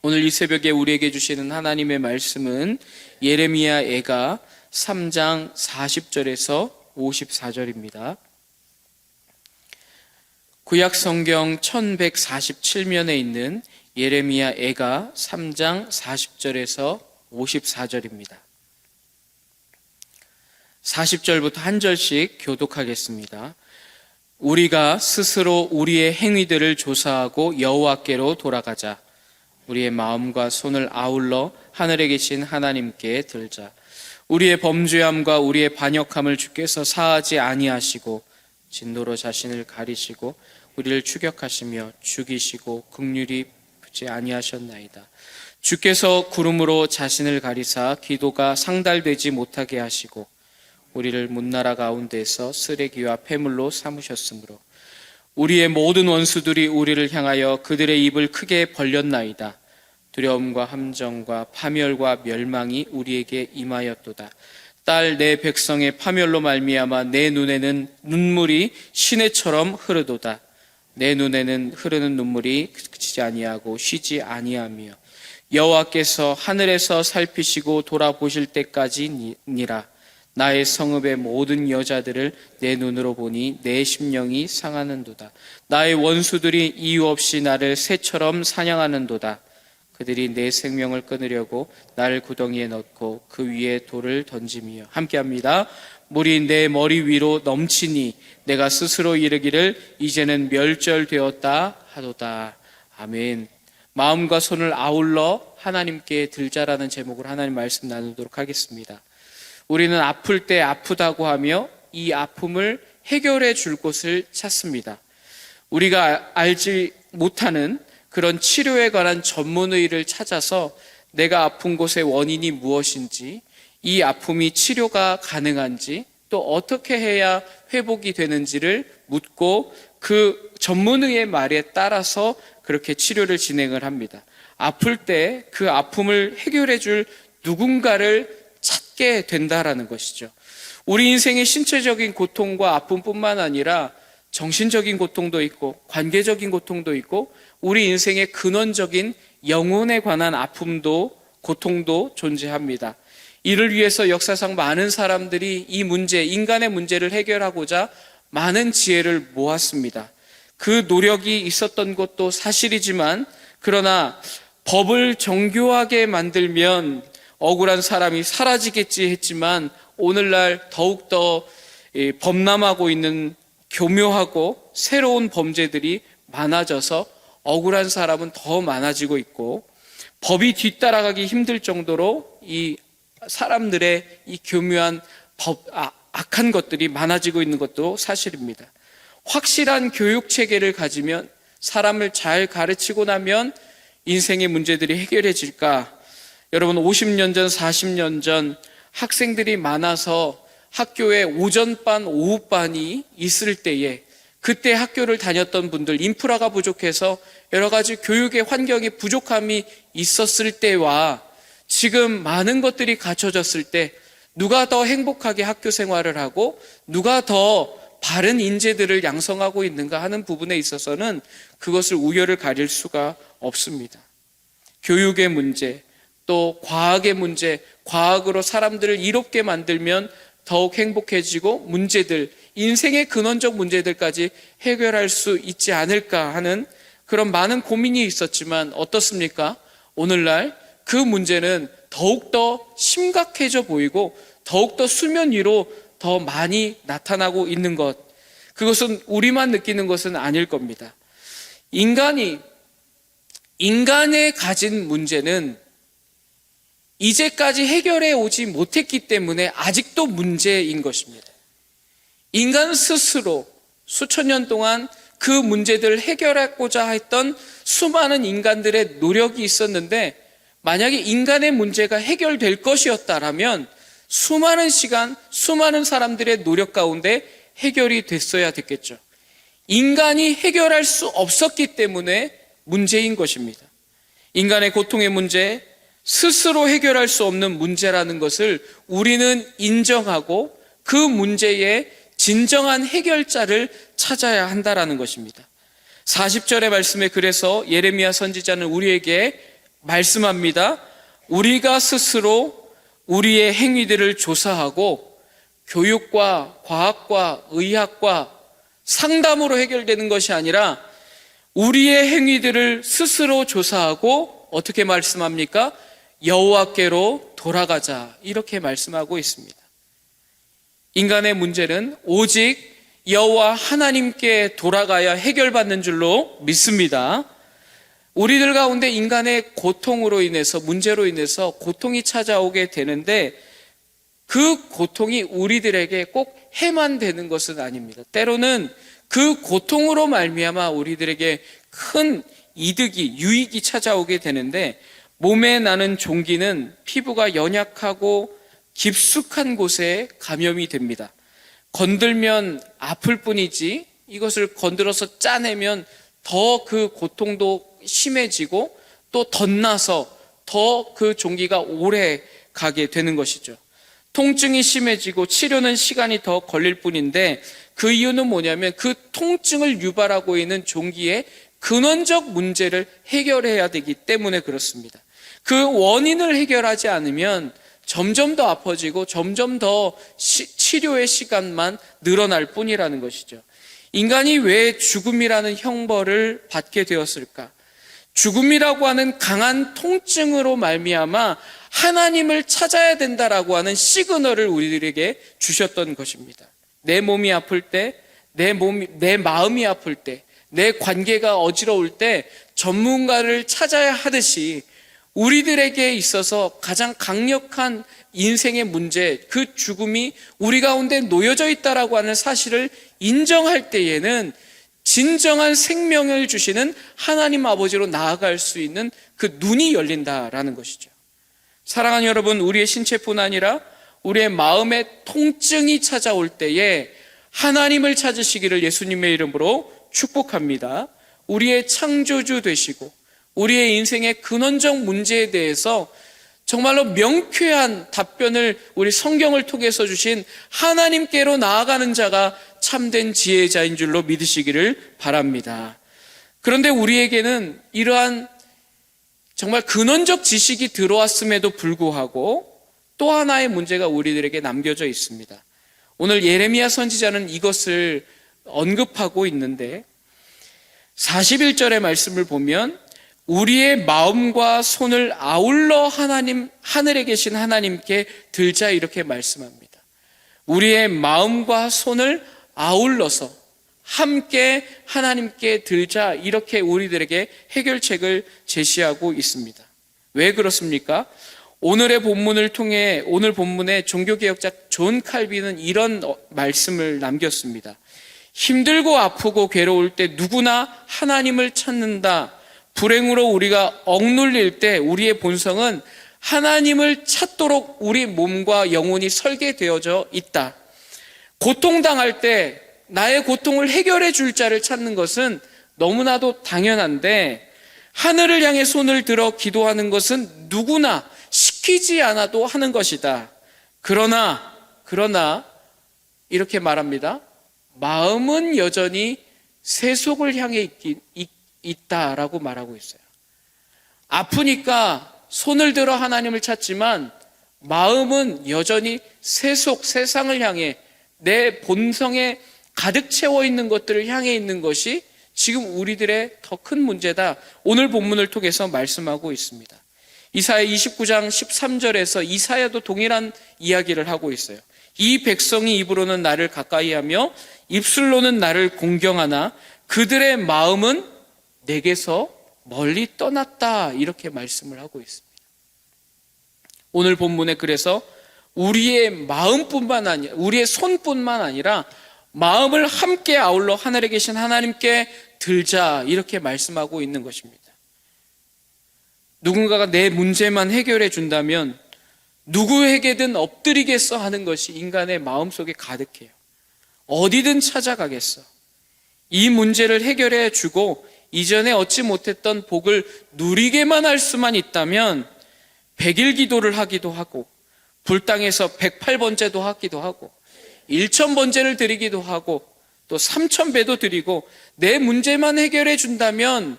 오늘 이 새벽에 우리에게 주시는 하나님의 말씀은 예레미야 애가 3장 40절에서 54절입니다. 구약 성경 1147면에 있는 예레미야 애가 3장 40절에서 54절입니다. 40절부터 한 절씩 교독하겠습니다. 우리가 스스로 우리의 행위들을 조사하고 여호와께로 돌아가자. 우리의 마음과 손을 아울러 하늘에 계신 하나님께 들자. 우리의 범죄함과 우리의 반역함을 주께서 사하지 아니하시고 진노로 자신을 가리시고 우리를 추격하시며 죽이시고 긍휼히 보지 아니하셨나이다. 주께서 구름으로 자신을 가리사 기도가 상달되지 못하게 하시고 우리를 문나라 가운데서 쓰레기와 폐물로 삼으셨으므로 우리의 모든 원수들이 우리를 향하여 그들의 입을 크게 벌렸나이다. 두려움과 함정과 파멸과 멸망이 우리에게 임하였도다. 딸 내 백성의 파멸로 말미암아 내 눈에는 눈물이 시내처럼 흐르도다. 내 눈에는 흐르는 눈물이 그치지 아니하고 쉬지 아니하며 여호와께서 하늘에서 살피시고 돌아보실 때까지니라. 나의 성읍의 모든 여자들을 내 눈으로 보니 내 심령이 상하는도다. 나의 원수들이 이유 없이 나를 새처럼 사냥하는도다. 그들이 내 생명을 끊으려고 나를 구덩이에 넣고 그 위에 돌을 던지며 함께합니다. 물이 내 머리 위로 넘치니 내가 스스로 이르기를 이제는 멸절되었다 하도다. 아멘. 마음과 손을 아울러 하나님께 들자라는 제목으로 하나님 말씀 나누도록 하겠습니다. 우리는 아플 때 아프다고 하며 이 아픔을 해결해 줄 곳을 찾습니다. 우리가 알지 못하는 그런 치료에 관한 전문의를 찾아서 내가 아픈 곳의 원인이 무엇인지, 이 아픔이 치료가 가능한지, 또 어떻게 해야 회복이 되는지를 묻고 그 전문의의 말에 따라서 그렇게 치료를 진행을 합니다. 아플 때 그 아픔을 해결해 줄 누군가를 찾게 된다라는 것이죠. 우리 인생의 신체적인 고통과 아픔뿐만 아니라 정신적인 고통도 있고 관계적인 고통도 있고 우리 인생의 근원적인 영혼에 관한 아픔도 고통도 존재합니다. 이를 위해서 역사상 많은 사람들이 이 문제, 인간의 문제를 해결하고자 많은 지혜를 모았습니다. 그 노력이 있었던 것도 사실이지만 그러나 법을 정교하게 만들면 억울한 사람이 사라지겠지 했지만 오늘날 더욱더 범람하고 있는 교묘하고 새로운 범죄들이 많아져서 억울한 사람은 더 많아지고 있고 법이 뒤따라가기 힘들 정도로 이 사람들의 이 교묘한 악한 것들이 많아지고 있는 것도 사실입니다. 확실한 교육 체계를 가지면 사람을 잘 가르치고 나면 인생의 문제들이 해결해질까? 여러분 50년 전 40년 전 학생들이 많아서 학교에 오전반 오후반이 있을 때에 그때 학교를 다녔던 분들 인프라가 부족해서 여러 가지 교육의 환경에 부족함이 있었을 때와 지금 많은 것들이 갖춰졌을 때 누가 더 행복하게 학교 생활을 하고 누가 더 바른 인재들을 양성하고 있는가 하는 부분에 있어서는 그것을 우열을 가릴 수가 없습니다. 교육의 문제 또 과학의 문제, 과학으로 사람들을 이롭게 만들면 더욱 행복해지고 문제들, 인생의 근원적 문제들까지 해결할 수 있지 않을까 하는 그런 많은 고민이 있었지만 어떻습니까? 오늘날 그 문제는 더욱더 심각해져 보이고 더욱더 수면 위로 더 많이 나타나고 있는 것, 그것은 우리만 느끼는 것은 아닐 겁니다. 인간의 가진 문제는 이제까지 해결해 오지 못했기 때문에 아직도 문제인 것입니다. 인간 스스로 수천 년 동안 그 문제들을 해결하고자 했던 수많은 인간들의 노력이 있었는데 만약에 인간의 문제가 해결될 것이었다면 수많은 시간, 수많은 사람들의 노력 가운데 해결이 됐어야 됐겠죠. 인간이 해결할 수 없었기 때문에 문제인 것입니다. 인간의 고통의 문제, 스스로 해결할 수 없는 문제라는 것을 우리는 인정하고 그 문제의 진정한 해결자를 찾아야 한다라는 것입니다. 40절의 말씀에 그래서 예레미야 선지자는 우리에게 말씀합니다. 우리가 스스로 우리의 행위들을 조사하고 교육과 과학과 의학과 상담으로 해결되는 것이 아니라 우리의 행위들을 스스로 조사하고 어떻게 말씀합니까? 여호와께로 돌아가자, 이렇게 말씀하고 있습니다. 인간의 문제는 오직 여호와 하나님께 돌아가야 해결받는 줄로 믿습니다. 우리들 가운데 인간의 고통으로 인해서, 문제로 인해서 고통이 찾아오게 되는데 그 고통이 우리들에게 꼭 해만 되는 것은 아닙니다. 때로는 그 고통으로 말미암아 우리들에게 큰 이득이, 유익이 찾아오게 되는데, 몸에 나는 종기는 피부가 연약하고 깊숙한 곳에 감염이 됩니다. 건들면 아플 뿐이지 이것을 건드려서 짜내면 더 그 고통도 심해지고 또 덧나서 더 그 종기가 오래 가게 되는 것이죠. 통증이 심해지고 치료는 시간이 더 걸릴 뿐인데 그 이유는 뭐냐면 그 통증을 유발하고 있는 종기의 근원적 문제를 해결해야 되기 때문에 그렇습니다. 그 원인을 해결하지 않으면 점점 더 아파지고 점점 더 치료의 시간만 늘어날 뿐이라는 것이죠. 인간이 왜 죽음이라는 형벌을 받게 되었을까? 죽음이라고 하는 강한 통증으로 말미암아 하나님을 찾아야 된다라고 하는 시그널을 우리들에게 주셨던 것입니다. 내 몸이 아플 때, 내 마음이 아플 때, 내 관계가 어지러울 때 전문가를 찾아야 하듯이 우리들에게 있어서 가장 강력한 인생의 문제, 그 죽음이 우리 가운데 놓여져 있다라고 하는 사실을 인정할 때에는 진정한 생명을 주시는 하나님 아버지로 나아갈 수 있는 그 눈이 열린다라는 것이죠. 사랑하는 여러분, 우리의 신체뿐 아니라 우리의 마음의 통증이 찾아올 때에 하나님을 찾으시기를 예수님의 이름으로 축복합니다. 우리의 창조주 되시고 우리의 인생의 근원적 문제에 대해서 정말로 명쾌한 답변을 우리 성경을 통해서 주신 하나님께로 나아가는 자가 참된 지혜자인 줄로 믿으시기를 바랍니다. 그런데 우리에게는 이러한 정말 근원적 지식이 들어왔음에도 불구하고 또 하나의 문제가 우리들에게 남겨져 있습니다. 오늘 예레미야 선지자는 이것을 언급하고 있는데 41절의 말씀을 보면 우리의 마음과 손을 아울러 하늘에 계신 하나님께 들자, 이렇게 말씀합니다. 우리의 마음과 손을 아울러서 함께 하나님께 들자, 이렇게 우리들에게 해결책을 제시하고 있습니다. 왜 그렇습니까? 오늘의 본문을 통해, 오늘 본문에 종교개혁자 존 칼빈은 이런 말씀을 남겼습니다. 힘들고 아프고 괴로울 때 누구나 하나님을 찾는다. 불행으로 우리가 억눌릴 때 우리의 본성은 하나님을 찾도록 우리 몸과 영혼이 설계되어져 있다. 고통당할 때 나의 고통을 해결해 줄 자를 찾는 것은 너무나도 당연한데, 하늘을 향해 손을 들어 기도하는 것은 누구나 시키지 않아도 하는 것이다. 그러나 이렇게 말합니다. 마음은 여전히 세속을 향해 있다라고 말하고 있어요. 아프니까 손을 들어 하나님을 찾지만 마음은 여전히 세상을 향해, 내 본성에 가득 채워 있는 것들을 향해 있는 것이 지금 우리들의 더 큰 문제다. 오늘 본문을 통해서 말씀하고 있습니다. 이사야 29장 13절에서 이사야도 동일한 이야기를 하고 있어요. 이 백성이 입으로는 나를 가까이하며 입술로는 나를 공경하나 그들의 마음은 내게서 멀리 떠났다, 이렇게 말씀을 하고 있습니다. 오늘 본문에 그래서 우리의 마음뿐만 아니라, 우리의 손뿐만 아니라 마음을 함께 아울러 하늘에 계신 하나님께 들자, 이렇게 말씀하고 있는 것입니다. 누군가가 내 문제만 해결해 준다면 누구에게든 엎드리겠어 하는 것이 인간의 마음속에 가득해요. 어디든 찾아가겠어. 이 문제를 해결해 주고 이전에 얻지 못했던 복을 누리게만 할 수만 있다면 100일 기도를 하기도 하고 불당에서 108번째도 하기도 하고 1000번째를 드리기도 하고 또 3000배도 드리고 내 문제만 해결해 준다면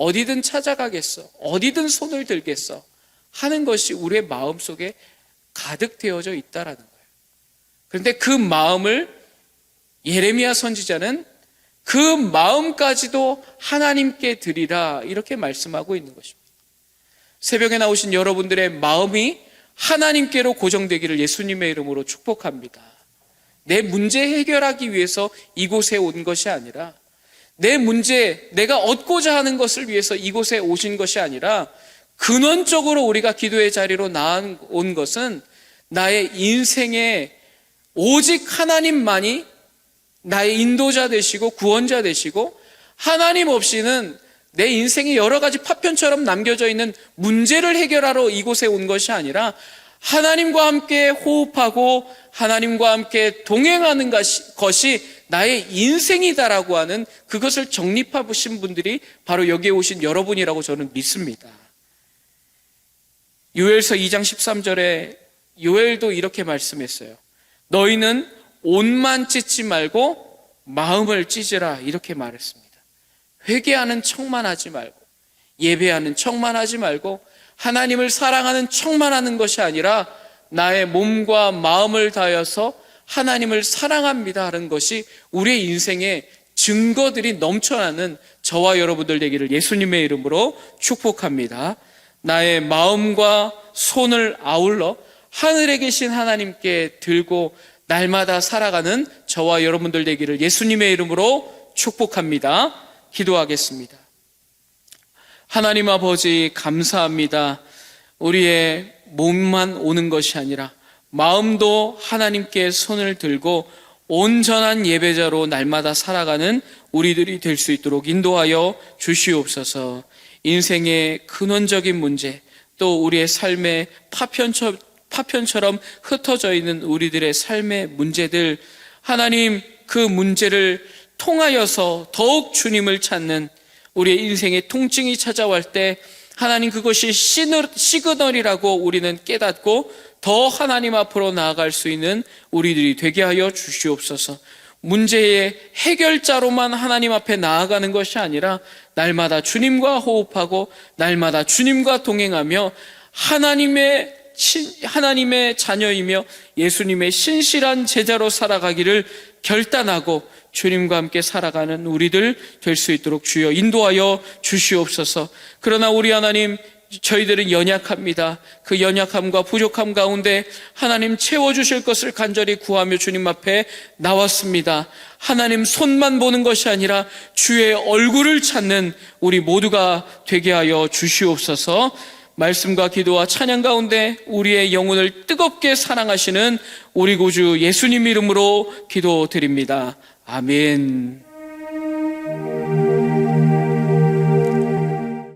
어디든 찾아가겠어, 어디든 손을 들겠어 하는 것이 우리의 마음속에 가득 되어져 있다라는 거예요. 그런데 그 마음을 예레미야 선지자는 그 마음까지도 하나님께 드리라 이렇게 말씀하고 있는 것입니다. 새벽에 나오신 여러분들의 마음이 하나님께로 고정되기를 예수님의 이름으로 축복합니다. 내 문제 해결하기 위해서 이곳에 온 것이 아니라, 내 문제, 내가 얻고자 하는 것을 위해서 이곳에 오신 것이 아니라, 근원적으로 우리가 기도의 자리로 나온 것은 나의 인생에 오직 하나님만이 나의 인도자 되시고 구원자 되시고, 하나님 없이는 내 인생에 여러 가지 파편처럼 남겨져 있는 문제를 해결하러 이곳에 온 것이 아니라, 하나님과 함께 호흡하고 하나님과 함께 동행하는 것이 나의 인생이다라고 하는 그것을 정립하신 분들이 바로 여기에 오신 여러분이라고 저는 믿습니다. 요엘서 2장 13절에 요엘도 이렇게 말씀했어요. 너희는 옷만 찢지 말고 마음을 찢으라 이렇게 말했습니다. 회개하는 척만 하지 말고, 예배하는 척만 하지 말고, 하나님을 사랑하는 척만 하는 것이 아니라 나의 몸과 마음을 다하여서 하나님을 사랑합니다 하는 것이 우리의 인생의 증거들이 넘쳐나는 저와 여러분들 되기를 예수님의 이름으로 축복합니다. 나의 마음과 손을 아울러 하늘에 계신 하나님께 들고 날마다 살아가는 저와 여러분들 되기를 예수님의 이름으로 축복합니다. 기도하겠습니다. 하나님 아버지 감사합니다. 우리의 몸만 오는 것이 아니라 마음도 하나님께 손을 들고 온전한 예배자로 날마다 살아가는 우리들이 될 수 있도록 인도하여 주시옵소서. 인생의 근원적인 문제, 또 우리의 삶의 파편처럼 흩어져 있는 우리들의 삶의 문제들, 하나님 그 문제를 통하여서 더욱 주님을 찾는 우리의 인생의 통증이 찾아올 때 하나님 그것이 시그널이라고 우리는 깨닫고 더 하나님 앞으로 나아갈 수 있는 우리들이 되게 하여 주시옵소서. 문제의 해결자로만 하나님 앞에 나아가는 것이 아니라 날마다 주님과 호흡하고 날마다 주님과 동행하며 하나님의 자녀이며 예수님의 신실한 제자로 살아가기를 결단하고 주님과 함께 살아가는 우리들 될 수 있도록 주여 인도하여 주시옵소서. 그러나 우리 하나님, 저희들은 연약합니다. 그 연약함과 부족함 가운데 하나님 채워주실 것을 간절히 구하며 주님 앞에 나왔습니다. 하나님 손만 보는 것이 아니라 주의 얼굴을 찾는 우리 모두가 되게 하여 주시옵소서. 말씀과 기도와 찬양 가운데 우리의 영혼을 뜨겁게 사랑하시는 우리 구주 예수님 이름으로 기도드립니다. 아멘.